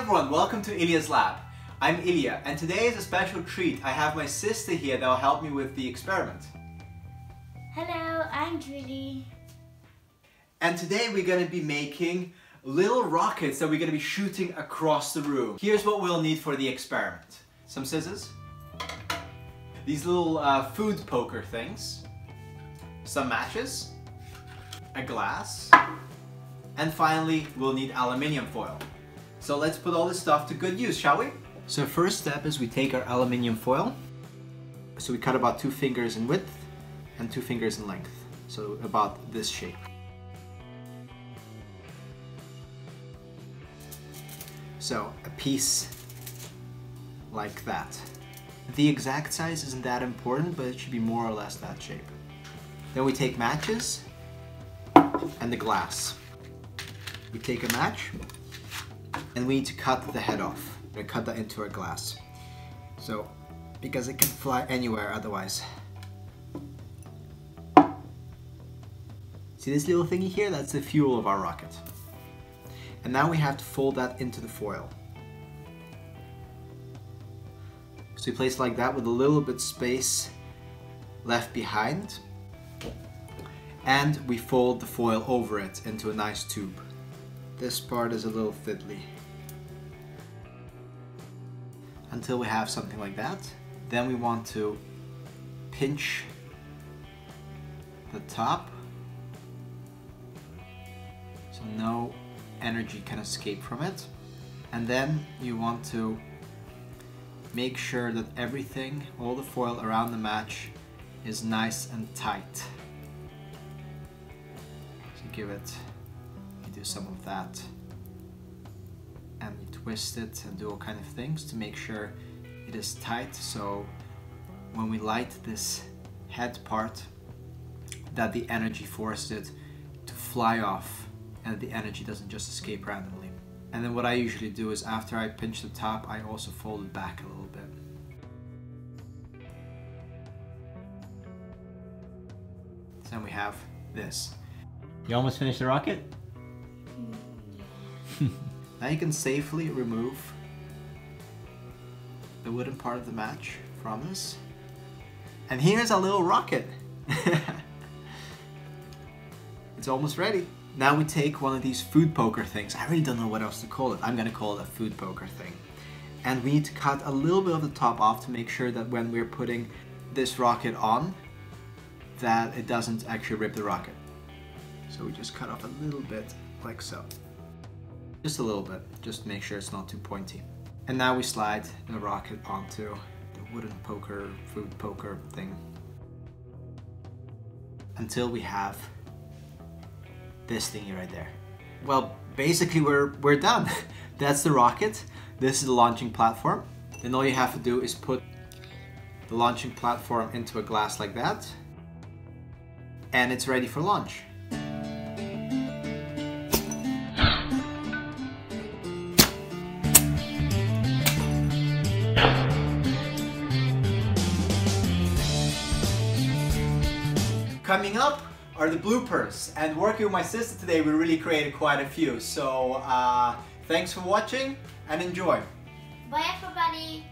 everyone, welcome to Ilya's lab. I'm Ilya and today is a special treat. I have my sister here that will help me with the experiment. Hello, I'm Julie. And today we're going to be making little rockets that we're going to be shooting across the room. Here's what we'll need for the experiment. Some scissors, these little food poker things, some matches, a glass, and finally we'll need aluminium foil. So let's put all this stuff to good use, shall we? So first step is we take our aluminium foil. So we cut about 2 fingers in width and 2 fingers in length. So about this shape. So a piece like that. The exact size isn't that important, but it should be more or less that shape. Then we take matches and the glass. We take a match and we need to cut the head off. We're gonna cut that into our glass. So, because it can fly anywhere otherwise. See this little thingy here? That's the fuel of our rocket. And now we have to fold that into the foil. So we place it like that with a little bit space left behind. And we fold the foil over it into a nice tube. This part is a little fiddly. Until we have something like that. Then we want to pinch the top so no energy can escape from it. And then you want to make sure that everything, all the foil around the match is nice and tight. So give it, you do some of that. And you twist it and do all kind of things to make sure it is tight, so when we light this head part, that the energy forces it to fly off and the energy doesn't just escape randomly. And then what I usually do is after I pinch the top, I also fold it back a little bit. So then we have this. You almost finished the rocket? Now you can safely remove the wooden part of the match from this. And here's our little rocket. It's almost ready. Now we take one of these food poker things. I really don't know what else to call it. I'm gonna call it a food poker thing. And we need to cut a little bit of the top off to make sure that when we're putting this rocket on, that it doesn't actually rip the rocket. So we just cut off a little bit like so. Just a little bit, just to make sure it's not too pointy. And now we slide the rocket onto the wooden poker, food poker thing. Until we have this thingy right there. Well, basically we're done. That's the rocket. This is the launching platform. Then all you have to do is put the launching platform into a glass like that. And it's ready for launch. Coming up are the bloopers, and working with my sister today we really created quite a few, so thanks for watching and enjoy. Bye everybody.